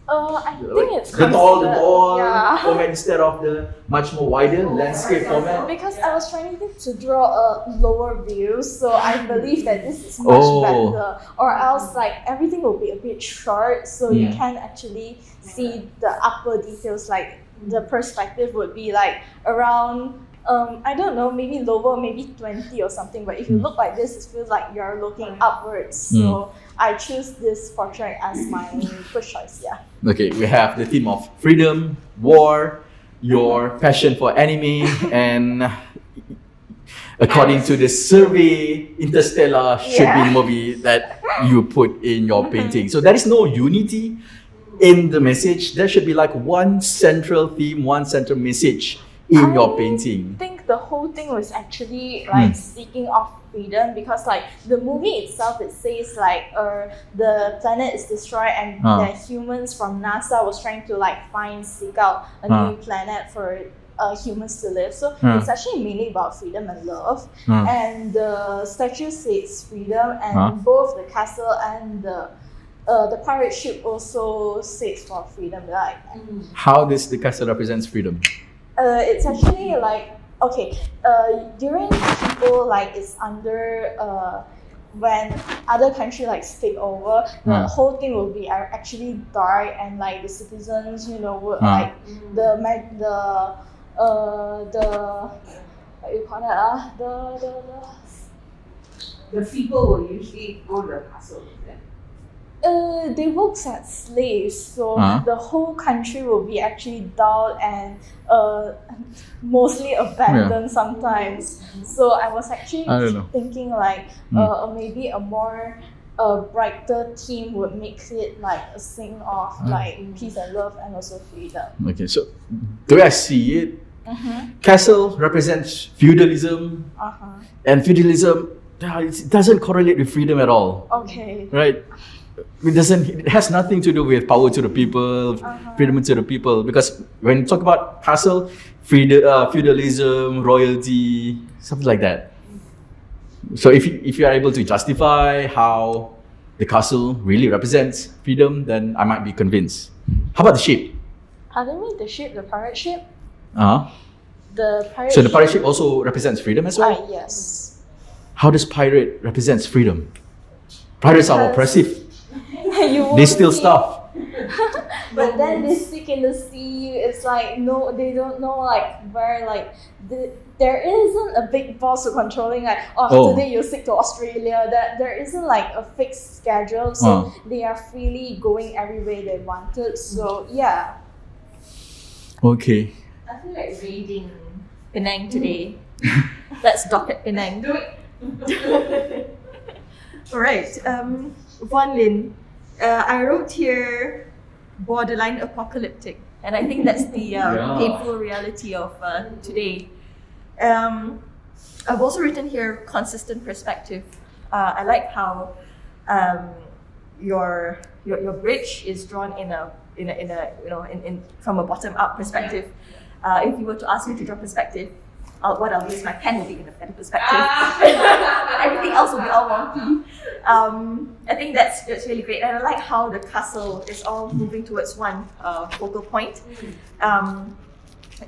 I think it's the tall yeah. format instead of the much more wider landscape format. Because I was trying to draw a lower view, so I believe that this is much better. Or else, like everything will be a bit short, so you can't actually see the upper details. Like the perspective would be like around. I don't know, maybe lower, maybe 20 or something. But if you look like this, it feels like you're looking upwards. So I choose this portrait as my first choice. Yeah. Okay, we have the theme of freedom, war, your passion for anime, and according to the survey, Interstellar should be the movie that you put in your painting. So there is no unity in the message. There should be like one central theme, one central message in your painting. I think the whole thing was actually like seeking of freedom, because like the movie itself, it says like the planet is destroyed and the humans from NASA was trying to like seek out a new planet for humans to live. So it's actually mainly about freedom and love. And the statue says freedom, and both the castle and the pirate ship also says for freedom. Like how does the castle represents freedom? It's actually like during people like it's under when other country like take over, the whole thing will be actually dark, and like the citizens, would like the what you call it, the people will usually go to the castle. they work as slaves, so Uh-huh. the whole country will be actually dull and mostly abandoned sometimes. So I was actually I don't know. thinking like maybe a more brighter theme would make it like a sing of like peace and love and also freedom. Okay, so the way I see it, castle represents feudalism, and feudalism it doesn't correlate with freedom at all, Okay. right? It has nothing to do with power to the people, freedom to the people. Because when you talk about castle, feudalism, royalty, something like that. So if you are able to justify how the castle really represents freedom, then I might be convinced. How about the ship? Pardon me, the ship, the pirate ship? Uh-huh. The pirate So the pirate ship also represents freedom as well? Yes. How does pirate represents freedom? Pirates are oppressive. You They won't steal see- stuff. But then they stick in the sea. It's like no, they don't know like where like there isn't a big boss who controlling like today you stick to Australia. That there isn't like a fixed schedule, so they are freely going everywhere they wanted. So yeah. Okay. I feel like raiding Penang today. Let's dock at Penang. Do it. Alright, Vuan Lin, I wrote here borderline apocalyptic, and I think that's the painful reality of today. I've also written here consistent perspective. I like how your bridge is drawn in a from a bottom up perspective. If you were to ask me to draw perspective, what I'll use my pen will be in a better perspective. Everything else will be all wonky. I think that's really great, and I like how the castle is all moving towards one focal point.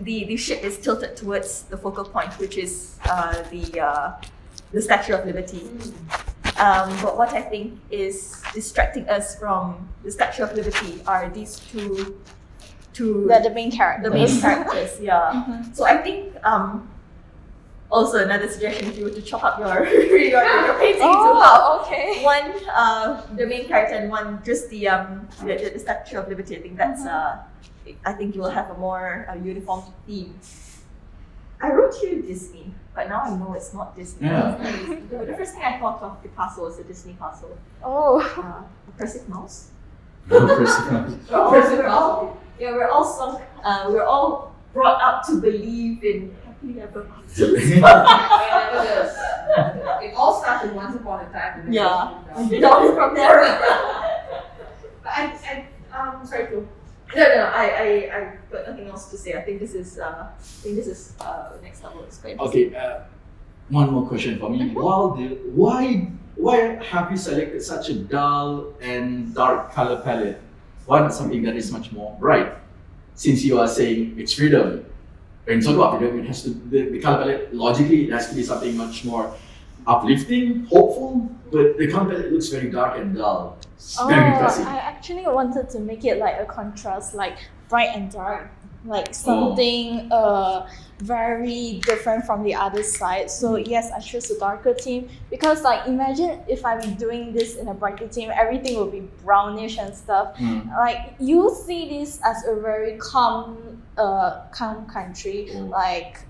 The ship is tilted towards the focal point, which is the Statue of Liberty. But what I think is distracting us from the Statue of Liberty are these two The main character. the main characters. Yeah. So I think also another suggestion, if you were to chop up your painting into half, okay. one the main character and one just the Statue of Liberty. I think that's I think you will have a more uniform theme. I wrote here Disney, but now I know it's not Disney. Yeah. The first thing I thought of the castle was a Disney castle. Oh. Oppressive mouse. Oppressive Oh, we're all sunk. We're all brought up to believe in happily ever after. It all started once upon a time. And then Yeah. it moved down. Down from there. Sorry, Flo. No. I got nothing else to say. I think this is next level. It's quite interesting. Okay, one more question for me. Why have you selected such a dull and dark color palette? Why not something that is much more bright? Since you are saying it's freedom. When you talk about freedom, it has to the color palette logically it has to be something much more uplifting, hopeful. But the color palette looks very dark and dull. It's very depressing. I actually wanted to make it like a contrast, like bright and dark, like something very different from the other side. So yes, I chose a darker theme because like imagine if I'm doing this in a brighter theme, everything will be brownish and stuff. Like you see this as a very calm country, like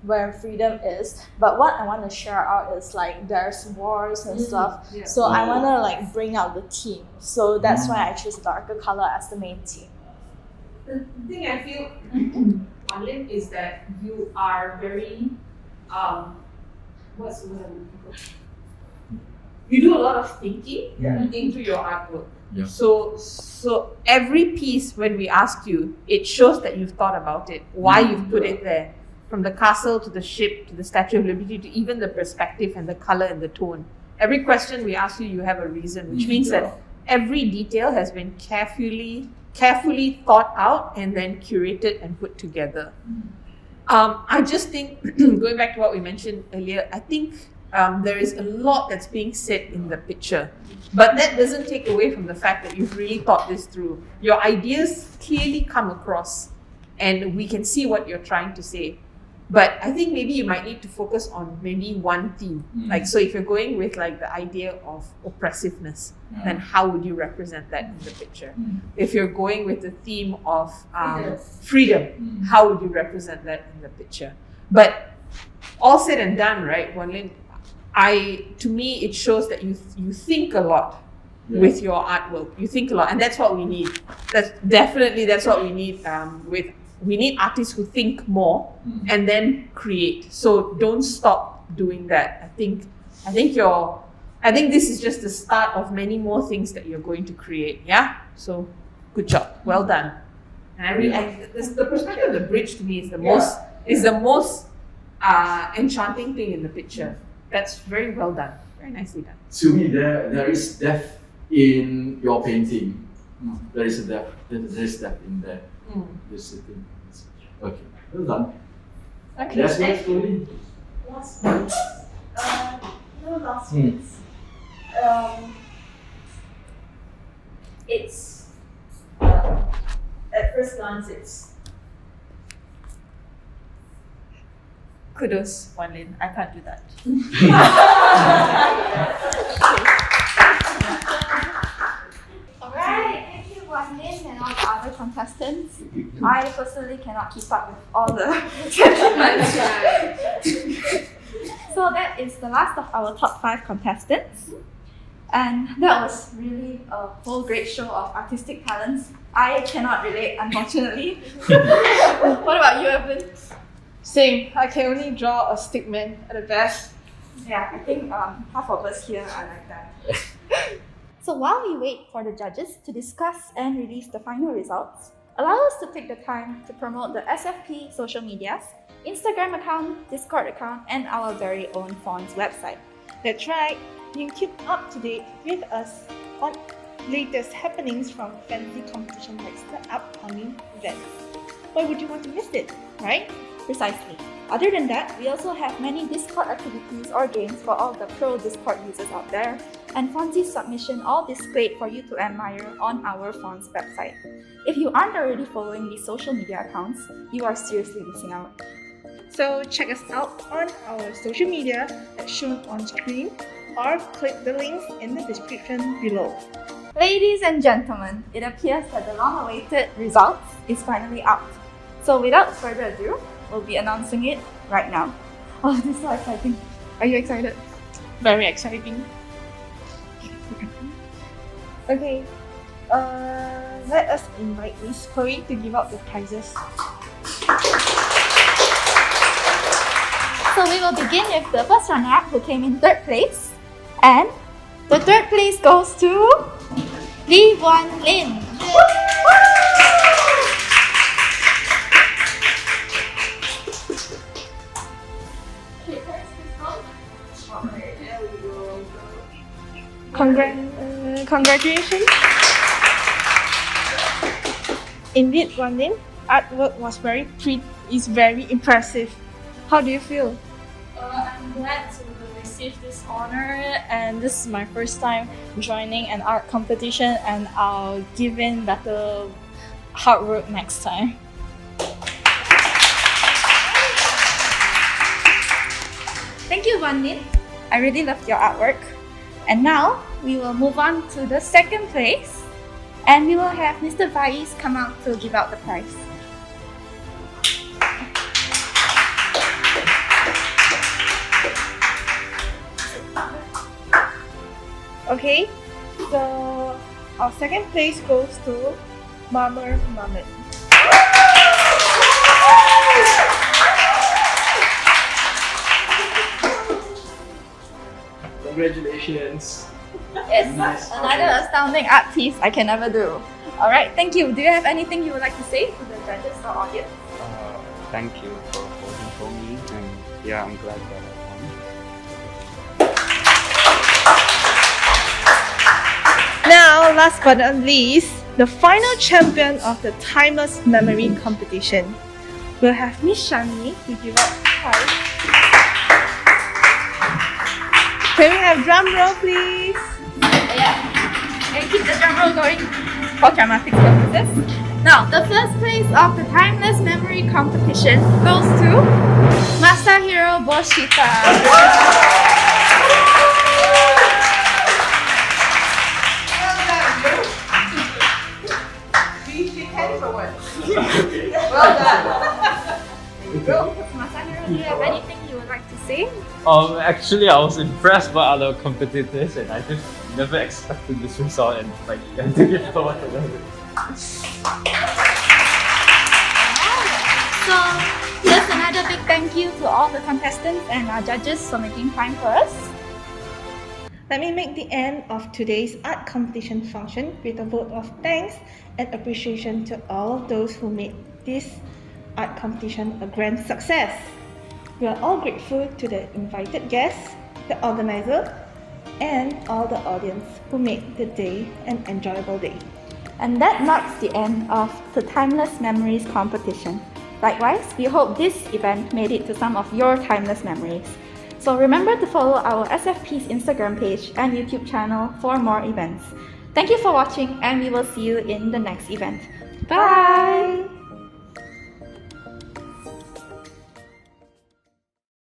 where freedom is. But what I want to share out is like there's wars and stuff. Yeah. So I want to like bring out the theme. So that's why I choose a darker color as the main theme. The thing I feel, Wanlin, is that you are very, what's the word I'm looking for? You do a lot of thinking into your artwork. Yeah. So every piece, when we ask you, it shows that you've thought about it, why you've put it there. From the castle to the ship to the Statue of Liberty to even the perspective and the color and the tone. Every question we ask you, you have a reason, which means that every detail has been carefully thought out and then curated and put together. I just think, going back to what we mentioned earlier, I think there is a lot that's being said in the picture. But that doesn't take away from the fact that you've really thought this through. Your ideas clearly come across and we can see what you're trying to say. But I think maybe you might need to focus on maybe one theme. Like, so if you're going with like the idea of oppressiveness, then how would you represent that in the picture? If you're going with the theme of freedom, how would you represent that in the picture? But all said and done, right, Wan Lin, to me, it shows that you think a lot with your artwork. You think a lot, and that's what we need. That's what we need. We need artists who think more and then create. So don't stop doing that. I think this is just the start of many more things that you're going to create. Yeah. So good job. Well done. And the perspective of the bridge to me is the most enchanting thing in the picture. That's very well done. Very nicely done. To me, there is depth in your painting. There is a depth. There is depth in there. This is the thing. Okay, well done. Okay. Yes, slowly. Last words. No last words. It's at first glance, it's kudos, Wan Lin. I can't do that. Alright, thank you Wan Lin and all the other contestants. I personally cannot keep up with all the sentiments. So that is the last of our top 5 contestants. And that was really a whole great show of artistic talents. I cannot relate, unfortunately. What about you, Evelyn? Same. I can only draw a stick man at the best. Yeah, I think half of us here are like that. So while we wait for the judges to discuss and release the final results, allow us to take the time to promote the SFP social medias, Instagram account, Discord account, and our very own Fonts website. That's right. You can keep up to date with us on latest happenings from fancy competition like the upcoming events. Why would you want to miss it, right? Precisely. Other than that, we also have many Discord activities or games for all the pro Discord users out there, and Fonzie's submission all displayed for you to admire on our Fonts website. If you aren't already following these social media accounts, you are seriously missing out. So check us out on our social media that's shown on screen, or click the links in the description below. Ladies and gentlemen, it appears that the long-awaited results is finally out. So without further ado, we'll be announcing it right now. Oh, this is so exciting. Are you excited? Very exciting. Okay, let us invite Miss Chloe to give out the prizes. So we will begin with the first runner-up who came in 3rd place. And the 3rd place goes to Lee Wan Lin. Congratulations! Indeed, Wan Lin, artwork was very impressive. How do you feel? I'm glad to receive this honor, and this is my first time joining an art competition, and I'll give in better hard work next time. Thank you, Wan Lin. I really loved your artwork. And now, we will move on to the 2nd place. And we will have Mr. Vaiz come out to give out the prize. Okay, so our 2nd place goes to Marmer Mamet. Congratulations. Yes, Nice. another astounding art piece I can never do. Alright, thank you. Do you have anything you would like to say to the judges or audience? Thank you for voting for me, and yeah, I'm glad that I won. Now, last but not least, the final champion of the Timeless Memory competition. We'll have Miss Shani to give out the prize. Can we have drum roll, please? Yeah. And keep the drum roll going for dramatic purposes. Now, the first place of the Timeless Memory Competition goes to Masahiro Boshita. Well done. Masahiro, do you have anything you would like to say? Actually, I was impressed by other competitors, and I just never expected this result, and like, I think it's so much So, just another big thank you to all the contestants and our judges for making time for us. Let me make the end of today's art competition function with a vote of thanks and appreciation to all of those who made this art competition a grand success. We are all grateful to the invited guests, the organizer, and all the audience who made the day an enjoyable day. And that marks the end of the Timeless Memories competition. Likewise, we hope this event made it to some of your timeless memories. So remember to follow our SFP's Instagram page and YouTube channel for more events. Thank you for watching, and we will see you in the next event. Bye!